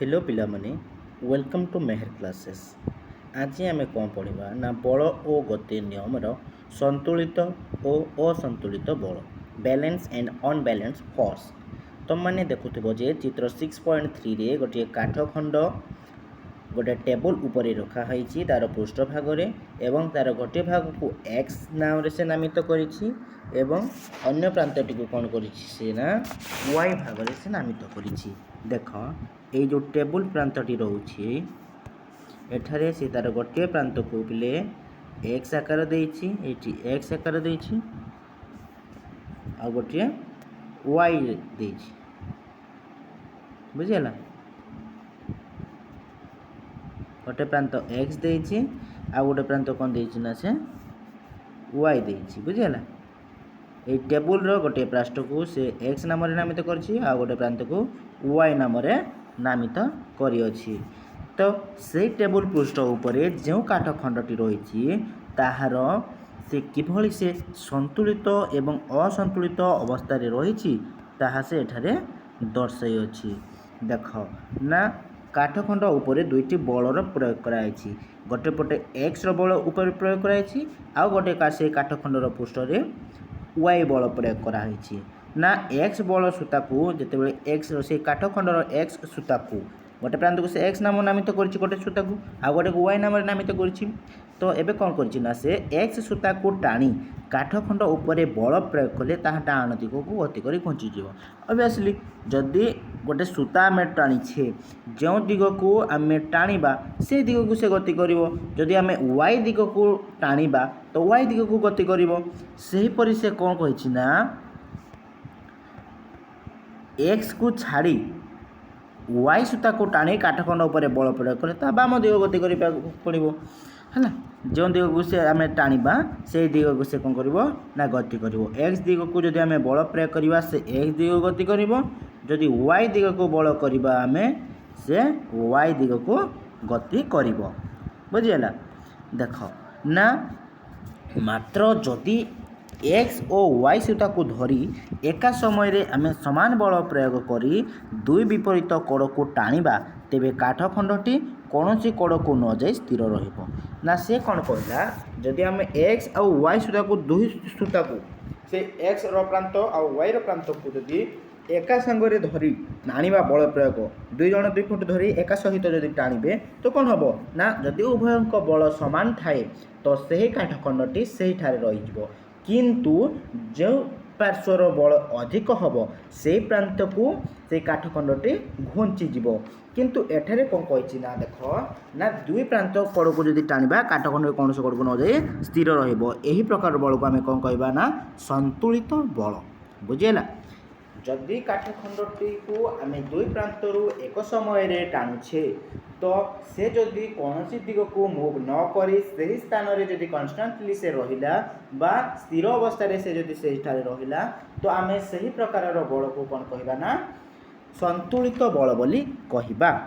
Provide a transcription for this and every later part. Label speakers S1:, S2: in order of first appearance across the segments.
S1: Hello पिलामाने welcome to Mehar classes. आज आम कौन पढ़ा ना बल और गति नियम संतुलित और असंतुलित बल बैलेंस एंड अनबैलेंस फोर्स। तुम मैंने देखुव जे चित्र 6.3 गोटे काठखंड गोटे टेबल उपर रखाई तार पृष्ठ भाग एवं तार गोटे भाग को एक्स नाम से नामित करिछि एवं अन्य प्रांतटी को कौन करिछि ना वाई भाग से नामित करिछि। देख ये जो टेबल प्रांतटी रोचे एठारे से तार गोटे प्रांत को पिले एक्स आकार देछि एक्स आकार देछि आ गोटे वाई देछि बुझिला। गोटे प्रांत एक्स देछि आ गोटे प्रांत कौन देछि ना से वाई देछि बुझिला। ये टेबुल रो गोटे पृष्ठ को से एक्स नाम रे नामित करछि आ गोटे प्रांत को वाई नाम रे नामित करिअछि। तो से टेबुल पृष्ठ उपरे जो काठखंडटी रही ताहार से किभली से संतुलित एवं असंतुलित अवस्था रही ताहा से एठारे दर्शाई अछि। देख ना काठखंड उपरे दुईटी बलर प्रयोग कराई गोटे पटे एक्स रो बल उपर प्रयोग कराई आ गोटे से काठखंडर पृष्ठ रे वाई बल प्रयोग कराई ना एक्स बल सूता को जितेबाला एक्स से काठखंडर एक्स सूता को गोटे प्रांत को से एक्स नाम नामित कर गोटे सूता को आ गोटे वाई नाम नामित कर। तो एबे कौन करना से एक्स सूता को टाणी काठखंड उपरे बल प्रयोग कले ताहा डाण दिग को गति कर घुंचीज। ऑब्वियसली जदि गोटे सूता आम टाणीछे जो दिग को आम टाणीबा से दिग को से गति कर। जदि आम वाई दिग को टाणीबा तो वाई दिग को गति कर। सेहीपरि से कौन कही ना एक्स को छाड़ी वाई सूता को टाणी काठखंड उपरे बल प्रयोग कले बाम दिग गति कर पड़ो है। जो दिग को से आम टाणीबा से दिग को से कौन कर ना गति कर। एक्स दिग को जदि आम बल प्रयोग करवा से एक्स दिग गति कर। जदि वाई दिग को बल करवा आम से वाई दिग को गति कर बुझीगला। देख ना मात्र जदि एक्स और वाई सूता को धरी एका समय रे आम समान बल प्रयोग करी दुई विपरीत कड़ को टाणीबा तेबे काठखंडटी कौन सी कड़ को न जाए स्थिर रहिबो ना। से कौन कहला जदि आम एक्स और वाई सूता को दुई सूता को से एक्स रो प्रांत और वाई रो प्रांत को जदि एका संगरे धरी टाणीबा बल प्रयोग दुई जन दुई फुट धरी एका सहित जदि टाणीबे तो कौन हम ना जदि उभयंक बल समान थाए तो सही काठखंडटी सही ठारे रही। किंतु जो पार्श्वर बल अधिक हम से प्रांत को से काठखंडटी घुंचीज। किंतु एठारे कौन कही ना देख ना दुई प्रांत कड़ को जदि टाणीबा काठखंड कौन से कड़ को न जाए स्थिर रही प्रकार बल को आम कौन कहबा ना संतुलित बल बुझेला। जदि काठखंडटी को आम दुई प्रांतरू एक समय रे टाणुछे तो से जदि कौन सी दिग को मूव न करी सही स्थान रे जदि कन्स्टांटली से रहिला बा स्थिर अवस्था रे से जदि सही ठारे रहिला तो आम सही प्रकार बल को कौन कहबा ना संतुलित बल बोली कहबा।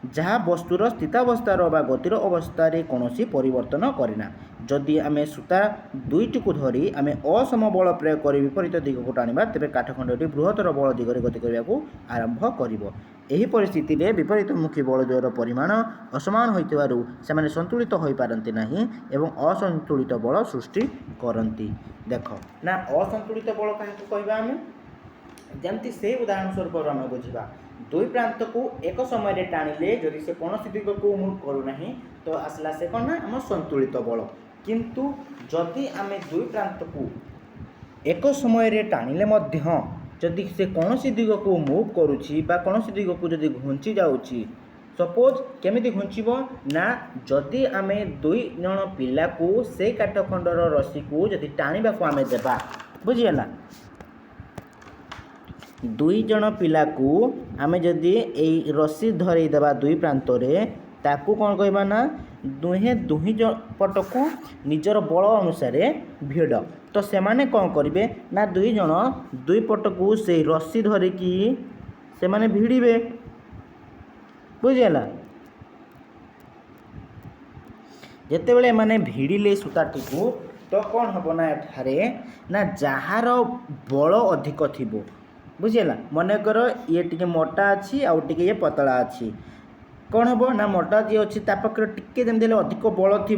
S1: जहाँ वस्तुर स्थितावस्थार बा गतिर अवस्था कौन परिवर्तन करेना। जदि आम सूता दुईटी को धरी आम असम बल प्रयोग कर विपरीत दिग को टाणीबा तेरे काठखंडटी बृहत्तर बल दिगरे गति करने को आरंभ कर। एही परिस्थिति रे विपरीतमुखी बल द्वयर परिमाण असमान होइतिबारु सेमाने संतुलित होई पारंती नाही एवं असंतुलित बल सृष्टि करंती। देख ना असंतुलित बल काहे कहबा आम जमती से उदाहरण स्वरूप आम बुझा दुई प्रांत को एक समय रे टाणिले जदि से कौन दिग को मूव करूना तो आसला से कौन ना आम संतुलित बल। किंतु जदि आम दुई प्रांत को एक समय रे टाणिले मध्य जदि से कौन दिग को मूव करुछि बा कौन दिग को जदि घुंची जाउछि सपोज केमिति घुंचीब ना जदि आम दुई जन पिला को से काठखंडर रस्सी को जदि टाणीबा को आम देबा बुझीगला। दुई जन पिला को आम जदि ए रस्सी धरई देबा दुई प्रांत रे ताकू कौन कहबा ना दुहे दुही पट को निजर बल अनुसार भिड़ तो सेमाने कौन करिवे ना दुई जन दुई पट को से रस्सी धरिकी सेमाने भिड़िबे बुझीगला। जेतेबेले माने भिड़िले सूताटी को तो कौन हम ना एठारे ना जार बल अधिक थिबो बुझीगला। मनकर ये टिके मोटा अच्छी आउ टिके ये पतला अच्छी कौन हम ना मोटा जी अच्छी पाखे टिके जमी अधिक बल थी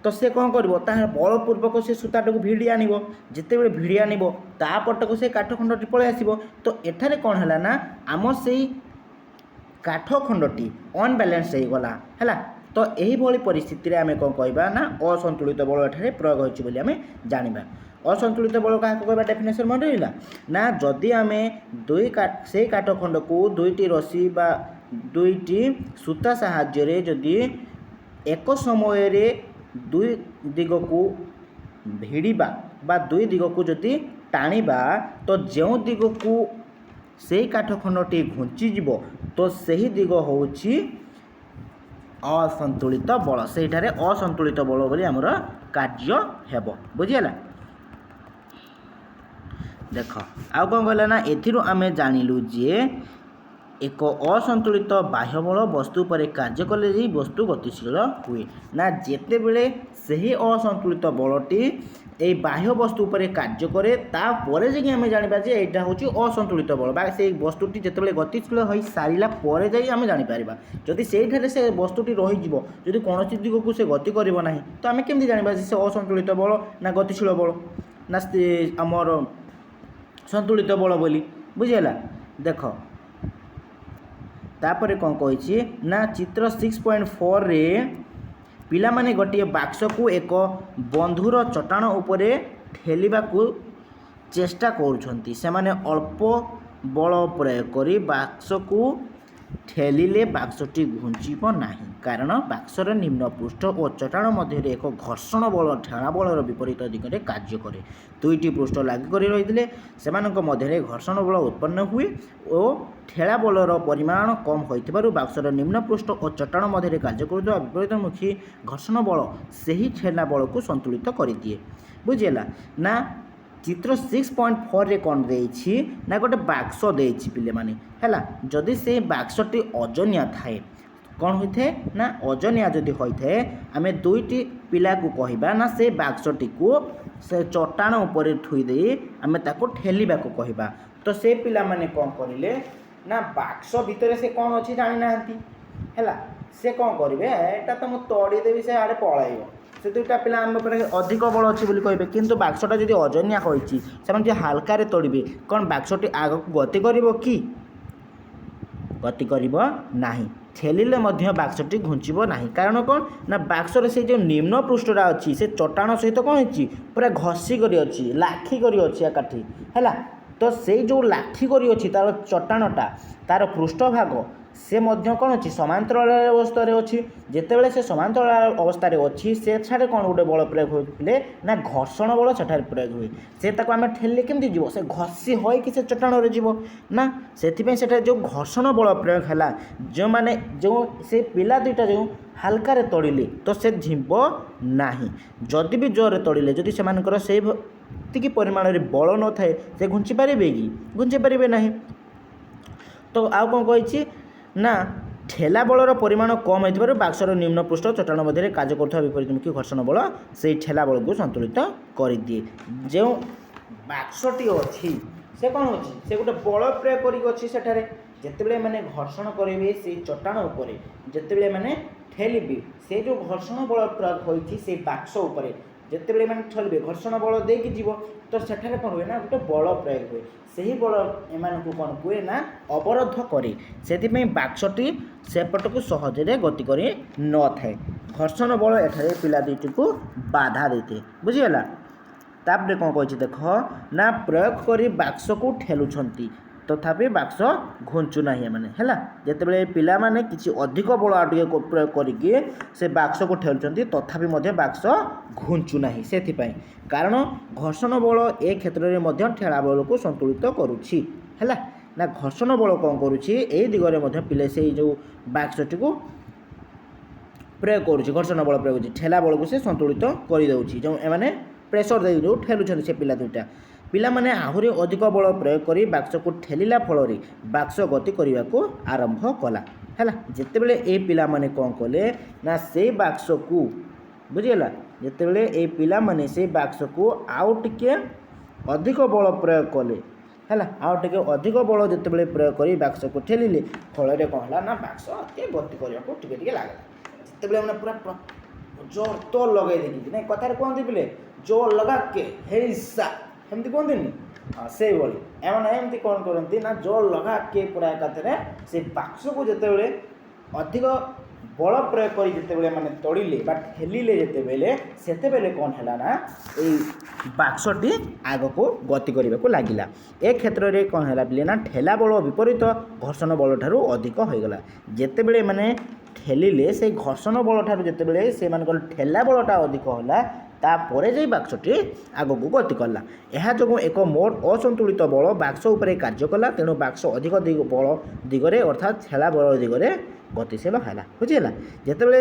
S1: तो सी कौन कर बलपूर्वक से सूताटा को भिड़ी आन जिते बड़े भिड़ी आन तापटक से काठ खंडटी पलि आस तो एठारे कौन है ना आम से काठ खंडटी अनबालान्स हो गला है तो यही परिस्थिति आम कौन कहवा ना असंतुलित बल एठारे प्रयोग होती आम जाना असंतुलित बल क्या कहवा डेफिनेशन मन रहा ना जदि आम से काठ खंड को दुईटी रसी बा दुईटी सूता साहाय्य जदि एक समय दुई दिग को भिड़वा बा दुई दिग को जदि टाणीबा तो जो दिग को से काठ खंडटी घुंचीज तो सही दिग होची असंतुलित बल से असंतुलित बल बोली आमर कार्य हेब बुझीगला देख आउ कौन कहला ना एथिरु आमे जानिलु जे एक असंतुलित बाह्य बल वस्तु पर कार्य कले जी वस्तु गतिशील हुए ना जेते बेले सही असंतुलित बलटी ए बाह्य वस्तु पर कार्य करे तापर जे आमे जानिबा जे एटा होची असंतुलित बल बा से वस्तुटी जेते बेले गतिशील होई सारिला परे जाई आमे जानि पारिबा जदि सेठारे से वस्तुटी रही जिवो जदि कोनोसी दिग को से गति करिवो नाही तो आमे केमि जानिबा जे से असंतुलित बल ना गतिशील बल ना हमर संतुलित बल बोली बुझीगला देख तापर कौन कही ना चित्र 6.4 रे पिला माने गोटे बाक्स को एक बंधुर चट्टाण उपरे ठेलिबा को चेष्टा करुछंती से माने अल्प बल प्रयोग करी बाक्स को ठेलिले बाक्सटी घुंचीब नाही कारण बाक्सर निम्न पृष्ठ और चट्टाण मध्य एक घर्षण बल ठेला बलर विपरीत दिगरे कार्य करे दुईटी पृष्ठ लागी करी रहिथिले सेमानक मध्य घर्षण बल उत्पन्न हुए और ठेला बलर परिमाण कम होइथिबारु बाक्सर निम्न पृष्ठ और चट्टाण मध्य कार्य करुवा विपरीतमुखी घर्षण बल सही ठेला बल को संतुलित कर दिए बुझीगला ना चित्र 6.4 रे कौन देछि ना गोटे बाक्स देछि पिले माने हैला जदि से बाक्सटी अजनिया थाए कौन होइथे ना अजनिया जदि होइथे आमे दुईटी पिला को कहिबा ना से बाक्सटी को से चट्टाण ऊपर थुई दे आमे ताको ठेलिबा को कहिबा तो से पिला माने कौन करिले ना बाक्स भितर से कौन अछि जानि नाहंती हैला से कौन करिवे एटा तो म तोड़ी देबी से आड़े पळाइबो से दुईटा पिला आम अधिक बल अच्छी कहे किंतु बाक्सटा जब अजनिया होती से हालकार तोड़े कौन बाक्सटी आग को गति कर कि गति करना ठेलिले बाक्सटी घुंचब ना कारण कौन ना बाक्सर से जो निम्न पृष्ठटा अच्छी से चट्टाण सहित कौन हो पूरा घषिक अच्छी लाखिक अच्छी एकाठी है तो से जो लाखिक अच्छी तार चट्टाणटा तार पृष्ठभाग से मध्य कौन अच्छी समांतराल अवस्था अच्छी जितेबाला से समांतराल अवस्था अच्छी से कौन गोटे बल प्रयोग होते ना घर्षण बल से प्रयोग हुए से आम ठेलिले केमती जीव से घसी होइकि से चट्टाण जीव ना से जो घर्षण बल प्रयोग है जो माने जो से पिला दुईटा जो हालकार तोड़िले तो से झिंब ना जदि भी जोर तोड़िले जदि से परिमाण बल न थाए से घुंची पारे कि घुंची पारे ना तो आउ कौन कही ना ठेला बलर परिमाण कम हो बाक्सर निम्न पृष्ठ चट्टाण मध्य कार्य करुवा विपरीतमुखी घर्षण बल से ठेला बल को संतुलित कर दिए जो बाक्सटी अच्छी से कौन अच्छी से गोटे बल प्रयोग कर जिते मैंने घर्षण करेंगे से चट्टाण उपर जिते मैंने ठेलिबे से जो घर्षण बल प्रयोग होती से बाक्स उपर जिते मैंने ठेलिबे घर्षण बल देकी जीव तो सेठारे कौन हुए ना गोटे बल प्रयोग हुए सही बल एम कौन हुए ना अवरोध करे से बाक्सटी सेपट को सहजरे गति कर न थाए घर्षण बल एठारे पिला दुईटी को बाधा देते बुझीगला तापर कौन कही देख ना प्रयोग कर बाक्स को ठेलुंट तथापि बाक्स घुंचु ना मैंने है जिते पिला माने किसी अधिक बल आगे प्रयोग करके से बाक्स को ठेलुंट तथापि बाक्स घुंचु ना से कारण घर्षण बल ए क्षेत्र में ठेला बल को संतुलित करुच्ची है ना घर्षण बल कौन करुच्ची ए दिगरे पिले से जो बाक्सटी को प्रयोग करुच्ची घर्षण बल प्रयोग कर ठेला बल को से संतुलित करदे जो एने प्रेसर दे जो ठेलुंट से पिला दुईटा पिला माने आहुरी अधिक बल प्रयोग कर बाक्स को ठेलिला फल बाक्स गति करने को आरंभ कला है जितेबले ए पिला माने कौन कले ना से बाक्स को बुझीगला जितेबले ए पिला माने से बाक्स को आउ टिके अधिक बल प्रयोग कले ହେଲା ଆଉ ଟିକେ ଅଧିକ ବଳ ଯେତେବେଳେ ପ୍ରୟୋଗ କରି ବାକ୍ସକୁ ଠେଲିଲେ ଫଳରେ କ'ଣ ହେଲା ନା ବାକ୍ସ ଟିକେ ଗତି କରିବାକୁ ଟିକେ ଟିକେ ଲାଗିଲା। ଯେତେବେଳେ ମାନେ ପୁରା ଜୋର ତୋର ଲଗାଇ ଦେଇକି ନାଇଁ କଥାରେ କୁହନ୍ତି ପିଲେ ଜୋର ଲଗା କେ ହେଇସା ସେମିତି କୁହନ୍ତିନି ସେଇଭଳି ଏମାନେ ଏମିତି କ'ଣ କରନ୍ତି ନା ଜୋର ଲଗା କେ ପୁରା ଏକାଥରେ ସେ ବାକ୍ସକୁ ଯେତେବେଳେ ଅଧିକ ବଳ ପ୍ରୟୋଗ କରି ଯେତେବେଳେ ମାନେ ତଡ଼ିଲେ ବା ଠେଲିଲେ ଯେତେବେଳେ ସେତେବେଳେ କ'ଣ ହେଲା ନା ଏଇ ବାକ୍ସଟି ଆଗକୁ ଗତି କରିବାକୁ ଲାଗିଲା। ଏ କ୍ଷେତ୍ରରେ କ'ଣ ହେଲା ପିଲେ ନା ଠେଲା ବଳ ବିପରୀତ ଘର୍ଷଣ ବଳ ଠାରୁ ଅଧିକ ହୋଇଗଲା। ଯେତେବେଳେ ମାନେ ଠେଲିଲେ ସେଇ ଘର୍ଷଣ ବଳ ଠାରୁ ଯେତେବେଳେ ସେମାନଙ୍କର ଠେଲା ବଳଟା ଅଧିକ ହେଲା ତାପରେ ଯାଇ ବାକ୍ସଟି ଆଗକୁ ଗତି କଲା। ଏହା ଯୋଗୁଁ ଏକ ମୋଟ ଅସନ୍ତୁଳିତ ବଳ ବାକ୍ସ ଉପରେ କାର୍ଯ୍ୟ କଲା। ତେଣୁ ବାକ୍ସ ଅଧିକ ବଳ ଦିଗରେ ଅର୍ଥାତ୍ ଠେଲା ବଳ ଦିଗରେ ଗତିଶୀଳ ହେଲା। ବୁଝିହେଲା। ଯେତେବେଳେ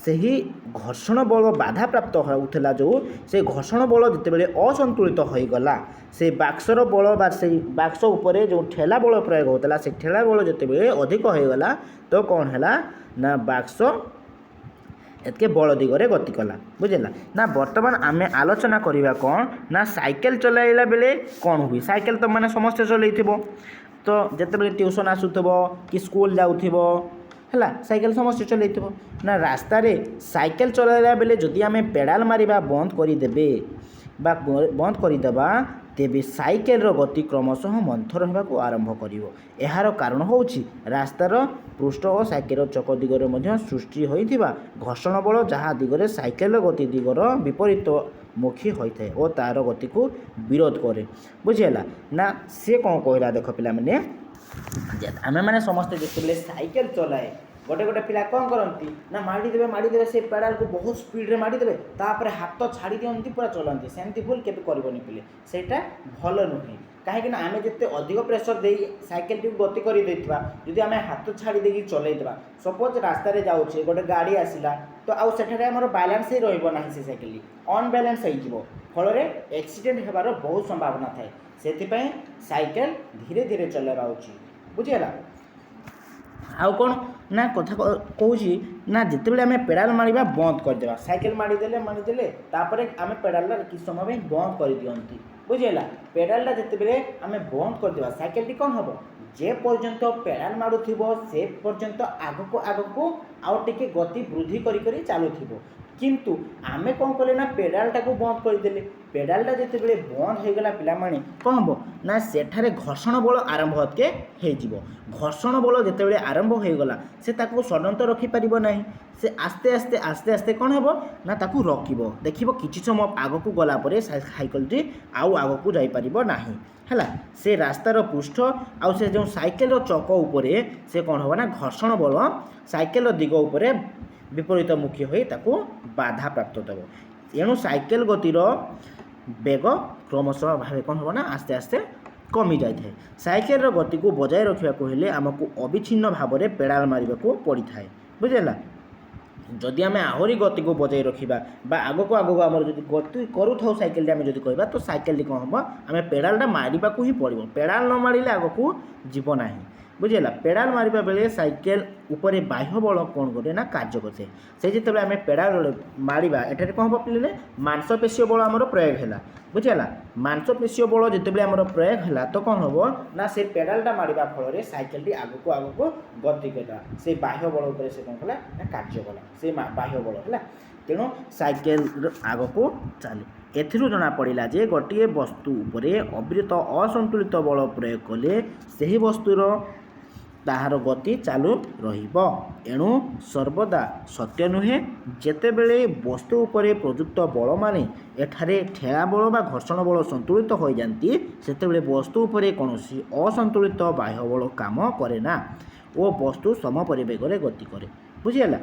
S1: ସେହି ଘର୍ଷଣ ବଳ ବାଧାପ୍ରାପ୍ତ ହେଉଥିଲା ଯେଉଁ ସେ ଘର୍ଷଣ ବଳ ଯେତେବେଳେ ଅସନ୍ତୁଳିତ ହୋଇଗଲା ସେ ବାକ୍ସର ବଳ ବା ସେଇ ବାକ୍ସ ଉପରେ ଯେଉଁ ଠେଲା ବଳ ପ୍ରୟୋଗ ହେଉଥିଲା ସେ ଠେଲା ବଳ ଯେତେବେଳେ ଅଧିକ ହୋଇଗଲା ତ କ'ଣ ହେଲା ନା ବାକ୍ସ ଏତିକେ ବଳ ଦିଗରେ ଗତି କଲା। ବୁଝିଲା ନା। ବର୍ତ୍ତମାନ ଆମେ ଆଲୋଚନା କରିବା କ'ଣ ନା ସାଇକେଲ ଚଲାଇଲା ବେଳେ କ'ଣ ହୁଏ। ସାଇକେଲ ତ ମାନେ ସମସ୍ତେ ଚଲାଇଥିବ ତ ଯେତେବେଳେ ଟ୍ୟୁସନ୍ ଆସୁଥିବ କି ସ୍କୁଲ ଯାଉଥିବ ହେଲା ସାଇକେଲ ସମସ୍ତେ ଚଲାଇଥିବ ନା। ରାସ୍ତାରେ ସାଇକେଲ ଚଲାଇଲା ବେଳେ ଯଦି ଆମେ ପେଡ଼ାଲ ମାରିବା ବନ୍ଦ କରିଦେବେ ବା ବନ୍ଦ କରିଦେବା ତେବେ ସାଇକେଲର ଗତି କ୍ରମଶଃ ମନ୍ଥର ହେବାକୁ ଆରମ୍ଭ କରିବ। ଏହାର କାରଣ ହେଉଛି ରାସ୍ତାର ପୃଷ୍ଠ ଓ ସାଇକେଲର ଚକ ଦିଗରେ ମଧ୍ୟ ସୃଷ୍ଟି ହୋଇଥିବା ଘର୍ଷଣ ବଳ ଯାହା ଦିଗରେ ସାଇକେଲର ଗତି ଦିଗର ବିପରୀତ ମୁଖୀ ହୋଇଥାଏ ଓ ତା'ର ଗତିକୁ ବିରୋଧ କରେ। ବୁଝିହେଲା ନା। ସେ କ'ଣ କହିଲା ଦେଖ ପିଲାମାନେ ଆମେମାନେ ସମସ୍ତେ ଯେତେବେଳେ ସାଇକେଲ ଚଲାଏ ଗୋଟେ ଗୋଟେ ପିଲା କ'ଣ କରନ୍ତି ନା ମାଡ଼ିଦେବେ ସେ ପେଡ଼ାଲକୁ ବହୁତ ସ୍ପିଡ଼ରେ ମାଡ଼ିଦେବେ ତାପରେ ହାତ ଛାଡ଼ି ଦିଅନ୍ତି ପୁରା ଚଲାନ୍ତି। ସେମିତି ଭୁଲ କେବେ କରିବନି ପିଲେ ସେଇଟା ଭଲ ନୁହେଁ। କାହିଁକିନା ଆମେ ଯେତେ ଅଧିକ ପ୍ରେସର ଦେଇ ସାଇକେଲଟିକୁ ଗତି କରିଦେଇଥିବା ଯଦି ଆମେ ହାତ ଛାଡ଼ି ଦେଇକି ଚଲାଇଦେବା ସପୋଜ ରାସ୍ତାରେ ଯାଉଛି ଗୋଟେ ଗାଡ଼ି ଆସିଲା ତ ଆଉ ସେଠାରେ ଆମର ବାଲାନ୍ସ ହିଁ ରହିବ ନାହିଁ। ସେ ସାଇକେଲଟି ଅନବାଲାନ୍ସ ହେଇଯିବ ଫଳରେ ଆକ୍ସିଡେଣ୍ଟ ହେବାର ବହୁତ ସମ୍ଭାବନା ଥାଏ। ସେଥିପାଇଁ ସାଇକେଲ ଧୀରେ ଧୀରେ ଚଲାଇବା ଉଚିତ। ବୁଝିହେଲା। ଆଉ କ'ଣ ନା କଥା କହୁଛି ନା ଯେତେବେଳେ ଆମେ ପେଡ଼ାଲ ମାରିବା ବନ୍ଦ କରିଦେବା ସାଇକେଲ ମାଡ଼ିଦେଲେ ତାପରେ ଆମେ ପେଡ଼ାଲଟା କିଛି ସମୟ ପାଇଁ ବନ୍ଦ କରିଦିଅନ୍ତି। ବୁଝିହେଲା। ପେଡ଼ାଲଟା ଯେତେବେଳେ ଆମେ ବନ୍ଦ କରିଦେବା ସାଇକେଲଟି କ'ଣ ହେବ ଯେ ପର୍ଯ୍ୟନ୍ତ ପେଡ଼ାଲ ମାରୁଥିବ ସେ ପର୍ଯ୍ୟନ୍ତ ଆଗକୁ ଆଉ ଟିକେ ଗତି ବୃଦ୍ଧି କରି ଚାଲୁଥିବ। କିନ୍ତୁ ଆମେ କ'ଣ କଲେ ନା ପେଡ଼ାଲଟାକୁ ବନ୍ଦ କରିଦେଲେ। ପେଡ଼ାଲଟା ଯେତେବେଳେ ବନ୍ଦ ହୋଇଗଲା ପିଲାମାନେ କ'ଣ ହେବ ନା ସେଠାରେ ଘର୍ଷଣ ବଳ ଆରମ୍ଭ ହୋଇଯିବ। ଘର୍ଷଣ ବଳ ଯେତେବେଳେ ଆରମ୍ଭ ହୋଇଗଲା ସେ ତାକୁ ସଡନ୍ତ ରଖିପାରିବ ନାହିଁ। ସେ ଆସ୍ତେ ଆସ୍ତେ କ'ଣ ହେବ ନା ତାକୁ ରଖିବ। ଦେଖିବ କିଛି ସମୟ ଆଗକୁ ଗଲା ପରେ ସାଇକେଲଟି ଆଉ ଆଗକୁ ଯାଇପାରିବ ନାହିଁ। ହେଲା। ସେ ରାସ୍ତାର ପୃଷ୍ଠ ଆଉ ସେ ଯେଉଁ ସାଇକେଲର ଚକ ଉପରେ ସେ କ'ଣ ହେବ ନା ଘର୍ଷଣ ବଳ ସାଇକେଲର ଦିଗ ଉପରେ ବିପରୀତ ମୁଖୀ ହୋଇ ତାକୁ ବାଧାପ୍ରାପ୍ତ ଦେବ। ଏଣୁ ସାଇକେଲ ଗତିର ବେଗ କ୍ରମଶଃ ଭାବେ କ'ଣ ହେବ ନା ଆସ୍ତେ ଆସ୍ତେ କମି ଯାଇଥାଏ। ସାଇକେଲର ଗତିକୁ ବଜାୟ ରଖିବାକୁ ହେଲେ ଆମକୁ ଅବିଚ୍ଛିନ୍ନ ଭାବରେ ପେଡ଼ାଲ ମାରିବାକୁ ପଡ଼ିଥାଏ। ବୁଝିଲା। ଯଦି ଆମେ ଆହୁରି ଗତିକୁ ବଜାୟ ରଖିବା ବା ଆଗକୁ ଆମର ଯଦି ଗତି କରୁଥାଉ ସାଇକେଲଟି ଆମେ ଯଦି କହିବା ତ ସାଇକେଲଟି କ'ଣ ହେବ ଆମେ ପେଡ଼ାଲଟା ମାରିବାକୁ ହିଁ ପଡ଼ିବ। ପେଡ଼ାଲ ନ ମାରିଲେ ଆଗକୁ ଯିବ ନାହିଁ। ବୁଝିହେଲା। ପେଡ଼ାଲ ମାରିବା ବେଳେ ସାଇକେଲ ଉପରେ ବାହ୍ୟ ବଳ କ'ଣ କରେ ନା କାର୍ଯ୍ୟ କରିଥାଏ। ସେ ଯେତେବେଳେ ଆମେ ପେଡ଼ାଲ ମାରିବା ଏଠାରେ କ'ଣ ହେବ ପିଲେ ମାଂସପେଶୀୟ ବଳ ଆମର ପ୍ରୟୋଗ ହେଲା। ବୁଝିହେଲା। ମାଂସପେଶୀୟ ବଳ ଯେତେବେଳେ ଆମର ପ୍ରୟୋଗ ହେଲା ତ କ'ଣ ହେବ ନା ସେ ପେଡ଼ାଲଟା ମାରିବା ଫଳରେ ସାଇକେଲଟି ଆଗକୁ ଗତି କଲା। ସେ ବାହ୍ୟ ବଳ ଉପରେ ସେ କ'ଣ କଲା ନା କାର୍ଯ୍ୟ କଲା ସେ ବାହ୍ୟ ବଳ ହେଲା। ତେଣୁ ସାଇକେଲ ଆଗକୁ ଚାଲେ। ଏଥିରୁ ଜଣାପଡ଼ିଲା ଯେ ଗୋଟିଏ ବସ୍ତୁ ଉପରେ ଅବିରତ ଅସନ୍ତୁଳିତ ବଳ ପ୍ରୟୋଗ କଲେ ସେହି ବସ୍ତୁର ତାହାର ଗତି ଚାଲୁ ରହିବ। ଏଣୁ ସର୍ବଦା ସତ୍ୟ ନୁହେଁ ଯେତେବେଳେ ବସ୍ତୁ ଉପରେ ପ୍ରଯୁକ୍ତ ବଳମାନେ ଏଠାରେ ଠେଲା ବଳ ବା ଘର୍ଷଣ ବଳ ସନ୍ତୁଳିତ ହୋଇଯାନ୍ତି ସେତେବେଳେ ବସ୍ତୁ ଉପରେ କୌଣସି ଅସନ୍ତୁଳିତ ବାହ୍ୟ ବଳ କାମ କରେ ନା ଓ ବସ୍ତୁ ସମପରିବେଗରେ ଗତି କରେ। ବୁଝିହେଲା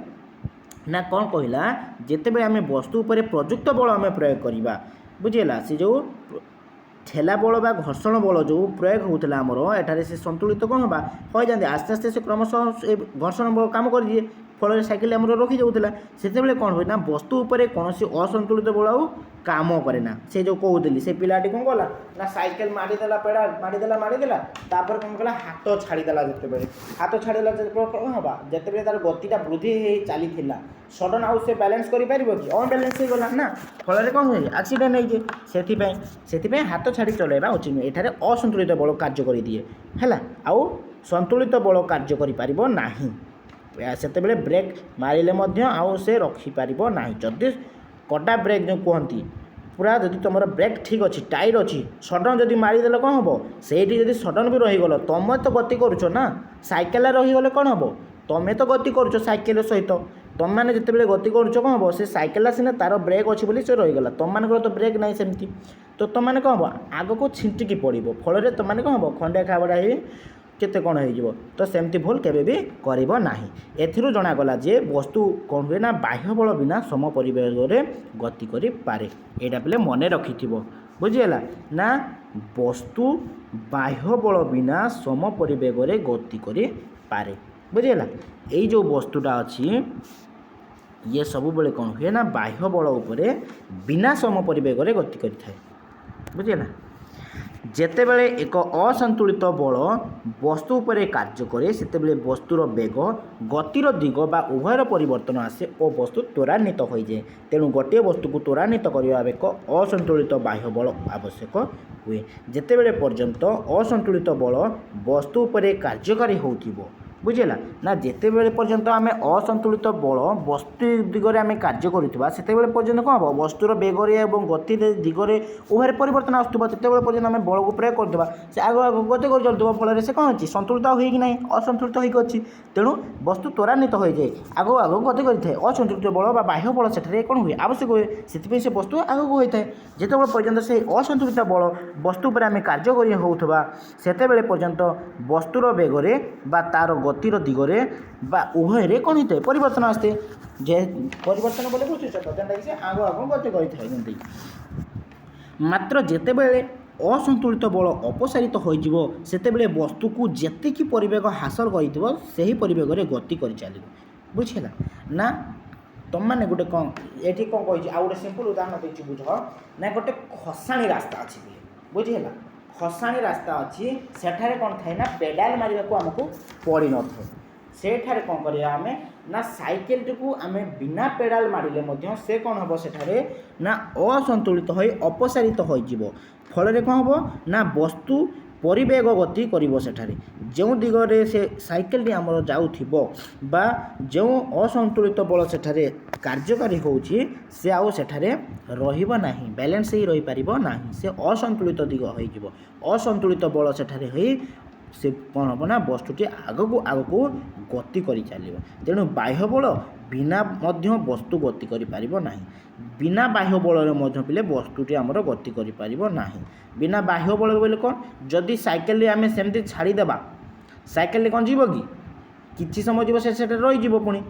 S1: ନା। କ'ଣ କହିଲା ଯେତେବେଳେ ଆମେ ବସ୍ତୁ ଉପରେ ପ୍ରଯୁକ୍ତ ବଳ ଆମେ ପ୍ରୟୋଗ କରିବା। ବୁଝିହେଲା। ସେ ଯେଉଁ ଠେଲା ବଳ ବା ଘର୍ଷଣ ବଳ ଯେଉଁ ପ୍ରୟୋଗ ହେଉଥିଲା ଆମର ଏଠାରେ ସେ ସନ୍ତୁଳିତ କ'ଣ ହେବା ହୋଇଯାନ୍ତି। ଆସ୍ତେ ଆସ୍ତେ ସେ କ୍ରମଶଃ ଘର୍ଷଣ ବଳ କାମ କରିଦିଏ फल साइकेल आम रखी जाऊला से कौन हुए ना वस्तु उपरे कौन असंतुलित बल आउ काम करे ना से जो कहूली से पिलाटी कौन कला ना साइकेल मारिदेला पेड़ा मारिदेला तापर कौन कला हाथ छाड़ीदेला जिते हाथ छाड़ीदेला कौन हाँ जिते तार गतिटा वृद्धि चली सडन आउ से बैलेंस कर कि अनबैलेंस हो गला ना फल कौन हुए एक्सीडेंट होती हाथ छाड़ी चलैवा उचित नुहे एठारे असंतुलित बल कार्य कर दिए है आउ संतुलित बल कार्य कर सेतेबेले ब्रेक मारिले आउ से रखिपार ना जदि कटा ब्रेक जो कहती पूरा जदि तुम ब्रेक ठीक अच्छी टाइट अच्छी सडन जदि मारिदेले कौन हम से जदि सडन भी रहीगल तुम तो गति करुच ना साइकेल रहीगले कौन हम तुम तो गति करुच साइकेल सहित तुम मैंने जिते गति करुच कौन हम से साइकेल सीना तार ब्रेक अच्छी बोली से रहीगला तुम मान तो ब्रेक ना सेमती तो तुम मैंने कौन हम आग को छिंटिकी पड़ो फल तुम मैंने कौन हम खंडे खाबड़ा केते कौन हो तो सेमती भूल केबे भी करिबो नाही एथिरु जणागला जे वस्तु कौन हुए ना बाह्य बल बिना सम परिवेग रे गति करि पारे एटा पले मने रखिथिबो बुझिएला ना वस्तु बाह्य बल बिना सम परिवेग रे गति करि पारे बुझिएला एई जो वस्तुटा अछि ये सब बेले कौन हुए ना बाह्य बल उपरे बिना सम परिवेग रे गति करि थाए बुझिएला जेतेबेले एक असंतुलित बल वस्तु उपरे कार्य करे सेतेबेले वस्तुर बेग गतिर दिग बा उभयर परिवर्तन आसे और वस्तु त्वरान्वित हो जाए तेणु गोटे वस्तु को त्वरान्वित करने एक असंतुलित बाह्य बल आवश्यक हुए जेतेबेले पर्यंत असंतुलित बल वस्तु उपरे कार्यकारी होउथिबो बुझेला ना जितेबले पर्यंत आम असंतुलित बल वस्तु दिगरे आम कार्य करुवा से पर्यंत कौन हम वस्तुर बेगरे और गति दिगरे उभय परिवर्तन आसुवा से पर्यंत आम बल को प्रयोग करदे से आग आग गति कर चलुवा फल से कौन अच्छी संतुलित होना असंतुलित होगी तेणु वस्तु त्वरान्वित हो जाए आग आग गति करता है असंतुलित बल बाह्य बल से कौन हुए आवश्यक हुए से बस्तु आगक होता है जिते पर्यंत से असंतुलित बल वस्तु पर आम कार्य होता से पर्यंत वस्तुर बेगरे बा तार गतिर दिगरे बा उभय कौन होता है परिवर्तन आसते जे परिवर्तन बोले बुझे से आग आग गति करते मात्र जितेबले असंतुलित बल अपसारित होते वस्तु को जेतिकी परिवेग हासिल कर परिवेग गति कर चल बुझेगा ना तुम मैंने गोटे कौन ये कौन कही आ गए सिंपल उदाहरण देती बुझ ना गोटे खसाणी रास्ता अच्छी बुझेगा खसाणी रास्ता अच्छी सेठारे कौन थाए ना पेडाल मारे को आमको पड़ न था सेठारे कौन करिया आमे ना साइकेल टी आम बिना पेडाल मारे से कौन हम सेठारे ना असंतुलित हो अपसारित हो फल कौन हम ना वस्तु परिवेग गति करिवो सेठारे जो दिगरे से साइकेल टी आमर जाउथिबो बा जो असंतुलित बल सेठारे कार्यकारी होउछि से आउ सेठारे रहिबो नाही बैलेंस ही रहि परिबो नाही से असंतुलित दिग होई जिवो असंतुलित बल सेठारे होई से कौन हम ना वस्तुटी आगक गति कर चलो तेणु बाह्य बल बिना मध्य वस्तु गति कर बिना बाह्य बल पिले वस्तुटी आमर गति कर बिना बाह्य बल बोले कौन जदि साइकेल आम सेमती छाड़ीदेबा साइकेल कौन जीव कि समय जीव से रही पुणी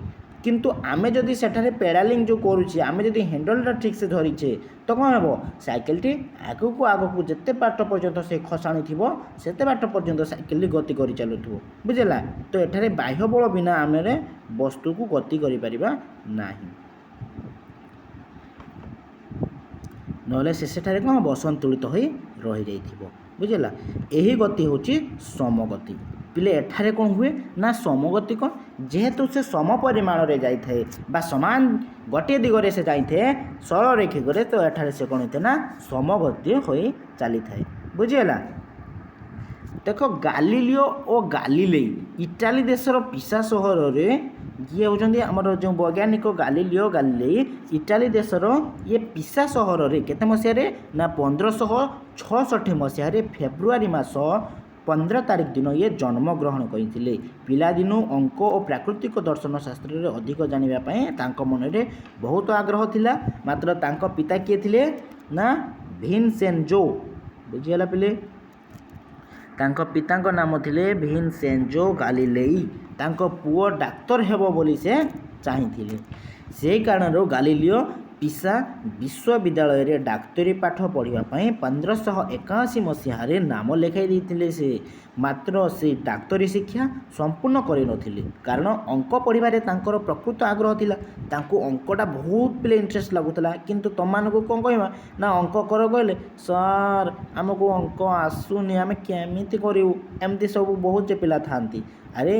S1: किंतु आमे जदि सेठारे पेडालिंग जो करुचे आमे जदि हैंडलटा ठीक से धरीचे तो कौन हम साइकेल टी आगक आगक जिते बाट पर्यंत से खसाणी थी सेते बाट पर्यंत साइकेल गति कर चलुव बुझेगा तो एठारे बाह्य बल बिना आम वस्तु को गति कर ना सेठारे कौन हम असंतुलित हो रही जाइथिबो बुझेगा यही गति हूँ समगति पिले एठारे कौन हुए ना समगति कौन जेहेतु से सम परिमाण रे जाई थाए बा समान गोटे दिगरे से जाई थाए सरल रेखिक तो एठारे से कौन होते ना समगति हो चली थाए बुझेगा देख गालिलियो और गालिलेई इटाली देशर पिसा सहर रे ये होचंदी हमर जो वैज्ञानिक गालिलियो गालिलेई इटाली देशर ये पिसा सहर रे केते मसिया रे ना 1566 मसिया रे फेब्रुआरी मास 15 तारिख दिन ये जन्म ग्रहण करते पिलादिनु अंक और प्राकृतिक दर्शन शास्त्र में अधिक जानापी मन में बहुत आग्रह थिला मात्र तांको पिता किए थिले ना विन्सेंजो बुझीगला पिले तांको पिता नाम थिले विन्सेंजो गालिलेई तांको पुओ डाक्तर हेबो बोली से चाहिथिले से कारण गालिलियो ପିସା ବିଶ୍ୱବିଦ୍ୟାଳୟରେ ଡାକ୍ତରୀ ପାଠ ପଢ଼ିବା ପାଇଁ 1581 ମସିହାରେ ନାମ ଲେଖାଇ ଦେଇଥିଲେ। ସେ ମାତ୍ର ସେ ଡାକ୍ତରୀ ଶିକ୍ଷା ସମ୍ପୂର୍ଣ୍ଣ କରିନଥିଲେ କାରଣ ଅଙ୍କ ପଢ଼ିବାରେ ତାଙ୍କର ପ୍ରକୃତ ଆଗ୍ରହ ଥିଲା। ତାଙ୍କୁ ଅଙ୍କଟା ବହୁତ ପିଲେ ଇଣ୍ଟରେଷ୍ଟ ଲାଗୁଥିଲା। କିନ୍ତୁ ତମମାନଙ୍କୁ କ'ଣ କହିବା ନା ଅଙ୍କ କର କହିଲେ ସାର୍ ଆମକୁ ଅଙ୍କ ଆସୁନି ଆମେ କେମିତି କରିବୁ, ଏମିତି ସବୁ ବହୁତ ପିଲା ଥାଆନ୍ତି। ଆରେ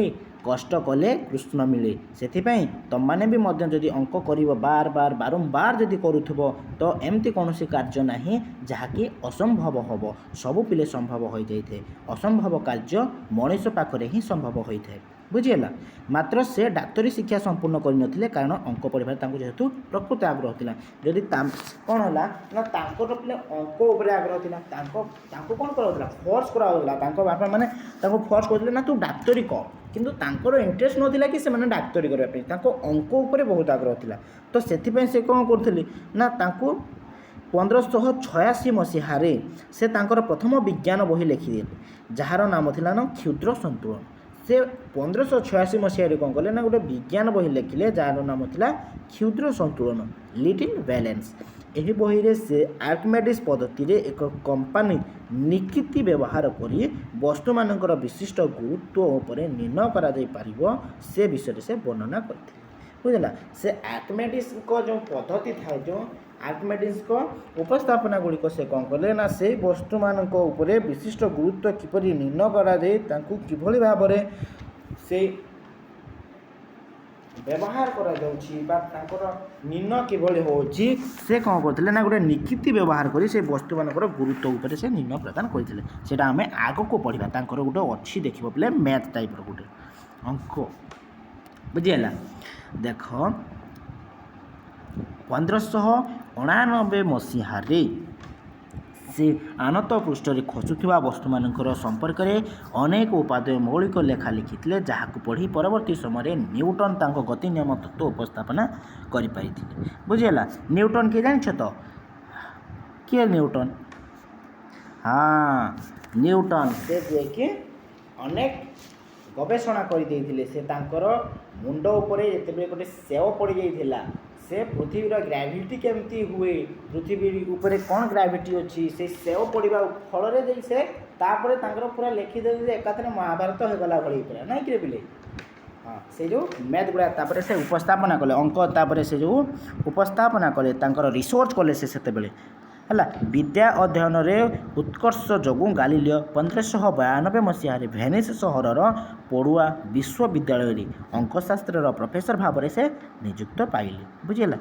S1: କଷ୍ଟ କଲେ କୃଷ୍ଣ ମିଳେ। ସେଥିପାଇଁ ତମମାନେ ବି ମଧ୍ୟ ଯଦି ଅଙ୍କ କରିବ ବାରମ୍ବାର ଯଦି କରୁଥିବ ତ ଏମିତି କୌଣସି କାର୍ଯ୍ୟ ନାହିଁ ଯାହାକି ଅସମ୍ଭବ ହେବ। ସବୁ ପିଲେ ସମ୍ଭବ ହୋଇଯାଇଥାଏ। ଅସମ୍ଭବ କାର୍ଯ୍ୟ ମଣିଷ ପାଖରେ ହିଁ ସମ୍ଭବ ହୋଇଥାଏ। ବୁଝିହେଲା। ମାତ୍ର ସେ ଡାକ୍ତରୀ ଶିକ୍ଷା ସମ୍ପୂର୍ଣ୍ଣ କରିନଥିଲେ କାରଣ ଅଙ୍କ ପଢ଼ିବାରେ ତାଙ୍କୁ ଯେହେତୁ ପ୍ରକୃତ ଆଗ୍ରହ ଥିଲା। ଯଦି କ'ଣ ହେଲା ନା ତାଙ୍କର ପିଲେ ଅଙ୍କ ଉପରେ ଆଗ୍ରହ ଥିଲା, ତାଙ୍କୁ କ'ଣ କରାଯାଉଥିଲା ଫୋର୍ସ କରାଯାଉଥିଲା। ତାଙ୍କ ବାପା ମାନେ ତାଙ୍କୁ ଫୋର୍ସ କରୁଥିଲେ ନା ତୁ ଡାକ୍ତରୀ କର, କିନ୍ତୁ ତାଙ୍କର ଇଣ୍ଟରେଷ୍ଟ ନଥିଲା କି ସେମାନେ ଡାକ୍ତରୀ କରିବା ପାଇଁ, ତାଙ୍କ ଅଙ୍କ ଉପରେ ବହୁତ ଆଗ୍ରହ ଥିଲା। ତ ସେଥିପାଇଁ ସେ କ'ଣ କରୁଥିଲେ ନା ତାଙ୍କୁ 1586 ମସିହାରେ ସେ ତାଙ୍କର ପ୍ରଥମ ବିଜ୍ଞାନ ବହି ଲେଖିଦେଲେ ଯାହାର ନାମ ଥିଲା ନା କ୍ଷୁଦ୍ର ସନ୍ତୁଳନ। ସେ 1586 ମସିହାରେ କ'ଣ କଲେ ନା ଗୋଟେ ବିଜ୍ଞାନ ବହି ଲେଖିଲେ ଯାହାର ନାମ ଥିଲା କ୍ଷୁଦ୍ର ସନ୍ତୁଳନ ଲିଟିଲ୍ ବ୍ୟାଲେନ୍ସ। ଏହି ବହିରେ ସେ ଆର୍କିମେଡ଼ିସ୍ ପଦ୍ଧତିରେ ଏକ କମ୍ପାନୀ ନିକିତି ବ୍ୟବହାର କରି ବସ୍ତୁମାନଙ୍କର ବିଶିଷ୍ଟ ଗୁରୁତ୍ୱ ଉପରେ ନିର୍ଣ୍ଣୟ କରାଯାଇପାରିବ ସେ ବିଷୟରେ ସେ ବର୍ଣ୍ଣନା କରିଥିଲେ। ବୁଝିଲା। ସେ ଆର୍କିମେଡ଼ିସ୍ଙ୍କ ଯେଉଁ ପଦ୍ଧତି ଥାଏ, ଯେଉଁ ଆର୍କିମେଡ଼ିସ୍ଙ୍କ ଉପସ୍ଥାପନା ଗୁଡ଼ିକ ସେ କ'ଣ କଲେ ନା ସେଇ ବସ୍ତୁମାନଙ୍କ ଉପରେ ବିଶିଷ୍ଟ ଗୁରୁତ୍ୱ କିପରି ନିର୍ଣ୍ଣୟ କରାଯାଏ, ତାଙ୍କୁ କିଭଳି ଭାବରେ ସେ ବ୍ୟବହାର କରାଯାଉଛି ବା ତାଙ୍କର ନିର୍ଣ୍ଣୟ କିଭଳି ହେଉଛି ସେ କ'ଣ କରୁଥିଲେ ନା ଗୋଟେ ନିକିତି ବ୍ୟବହାର କରି ସେ ବସ୍ତୁମାନଙ୍କର ଗୁରୁତ୍ୱ ଉପରେ ସେ ନିର୍ଣ୍ଣୟ ପ୍ରଦାନ କରିଥିଲେ। ସେଇଟା ଆମେ ଆଗକୁ ପଢ଼ିବା। ତାଙ୍କର ଗୋଟେ ଅଛି ଦେଖିବ ବୋଲେ ମ୍ୟାଥ୍ ଟାଇପ୍ର ଗୋଟେ ଅଙ୍କ। ବୁଝିହେଲା। ଦେଖ 1589 ମସିହାରେ ସେ ଆନତ ପୃଷ୍ଠରେ ଖସୁଥିବା ବସ୍ତୁମାନଙ୍କର ସମ୍ପର୍କରେ ଅନେକ ଉପାଦେୟ ମୌଳିକ ଲେଖା ଲେଖିଥିଲେ ଯାହାକୁ ପଢ଼ି ପରବର୍ତ୍ତୀ ସମୟରେ ନ୍ୟୁଟନ ତାଙ୍କ ଗତି ନିୟମ ତତ୍ତ୍ୱ ଉପସ୍ଥାପନା କରିପାରିଥିଲେ। ବୁଝିହେଲା। ନ୍ୟୁଟନ କିଏ ଜାଣିଛ ତ? କିଏ ନ୍ୟୁଟନ? ହଁ ନ୍ୟୁଟନ ସେ ଯିଏକି ଅନେକ ଗବେଷଣା କରିଦେଇଥିଲେ। ସେ ତାଙ୍କର ମୁଣ୍ଡ ଉପରେ ଯେତେବେଳେ ଗୋଟେ ସେଓ ପଡ଼ିଯାଇଥିଲା, ସେ ପୃଥିବୀର ଗ୍ରାଭିଟି କେମିତି ହୁଏ, ପୃଥିବୀ ଉପରେ କ'ଣ ଗ୍ରାଭିଟି ଅଛି, ସେ ସେଓ ପଡ଼ିବା ଫଳରେ ଯାଇ ସେ ତାପରେ ତାଙ୍କର ପୁରା ଲେଖିଦେଲେ ଯେ ଏକାଥରେ ମହାଭାରତ ହୋଇଗଲା ଭଳି ପୁରା ନାଇଁ କିରେ ପିଲେ। ହଁ ସେ ଯେଉଁ ମ୍ୟାଥ୍ ଗୁଡ଼ା ତାପରେ ସେ ଉପସ୍ଥାପନା କଲେ, ଅଙ୍କ ତାପରେ ସେ ଯେଉଁ ଉପସ୍ଥାପନା କଲେ, ତାଙ୍କର ରିସର୍ଚ୍ଚ କଲେ ସେ ସେତେବେଳେ ହେଲା। ବିଦ୍ୟା ଅଧ୍ୟୟନରେ ଉତ୍କର୍ଷ ଯୋଗୁଁ ଗାଲିଲିଓ 1592 ମସିହାରେ ଭେନିସ୍ ସହରର ପଡ଼ୁଆ ବିଶ୍ୱବିଦ୍ୟାଳୟରେ ଅଙ୍କଶାସ୍ତ୍ରର ପ୍ରଫେସର ଭାବରେ ସେ ନିଯୁକ୍ତ ପାଇଲେ। ବୁଝିହେଲା।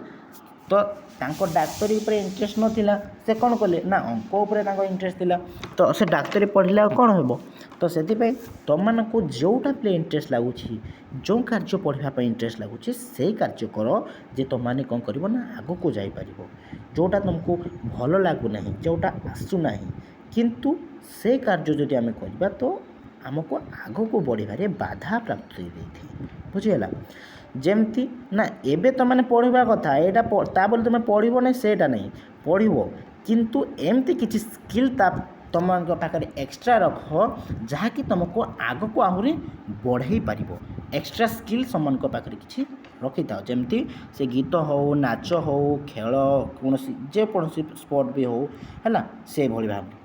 S1: ତ ତାଙ୍କ ଡାକ୍ତରୀ ଉପରେ ଇଣ୍ଟରେଷ୍ଟ ନଥିଲା, ସେ କ'ଣ କଲେ ନା ଅଙ୍କ ଉପରେ ତାଙ୍କ ଇଣ୍ଟରେଷ୍ଟ ଥିଲା। ତ ସେ ଡାକ୍ତରୀ ପଢ଼ିଲେ ଆଉ କ'ଣ ହେବ। ତ ସେଥିପାଇଁ ତୁମମାନଙ୍କୁ ଯେଉଁଟା ପିଲେ ଇଣ୍ଟରେଷ୍ଟ ଲାଗୁଛି, ଯେଉଁ କାର୍ଯ୍ୟ ପଢ଼ିବା ପାଇଁ ଇଣ୍ଟରେଷ୍ଟ ଲାଗୁଛି ସେଇ କାର୍ଯ୍ୟ କର ଯେ ତୁମମାନେ କ'ଣ କରିବ ନା ଆଗକୁ ଯାଇପାରିବ। ଯେଉଁଟା ତୁମକୁ ଭଲ ଲାଗୁନାହିଁ, ଯେଉଁଟା ଆସୁନାହିଁ, କିନ୍ତୁ ସେ କାର୍ଯ୍ୟ ଯଦି ଆମେ କରିବା ତ ଆମକୁ ଆଗକୁ ବଢ଼ିବାରେ ବାଧା ପ୍ରାପ୍ତି ଦେଇଥାଏ। ବୁଝିହେଲା। ଯେମିତି ନା ଏବେ ତୁମମାନେ ପଢ଼ିବା କଥା, ଏଇଟା ତା ବୋଲି ତୁମେ ପଢ଼ିବ ନାହିଁ ସେଇଟା ନାହିଁ, ପଢ଼ିବ କିନ୍ତୁ ଏମିତି କିଛି ସ୍କିଲ୍ ତୁମମାନଙ୍କ ପାଖରେ ଏକ୍ସଟ୍ରା ରଖ ଯାହାକି ତୁମକୁ ଆଗକୁ ଆହୁରି ବଢ଼େଇ ପାରିବ। ଏକ୍ସଟ୍ରା ସ୍କିଲ୍ ସେମାନଙ୍କ ପାଖରେ କିଛି ରଖିଥାଅ। ଯେମିତି ସେ ଗୀତ ହେଉ, ନାଚ ହେଉ, ଖେଳ, ଯେକୌଣସି ସ୍ପୋର୍ଟ ବି ହେଉ ହେଲା, ସେଭଳି ଭାବରେ।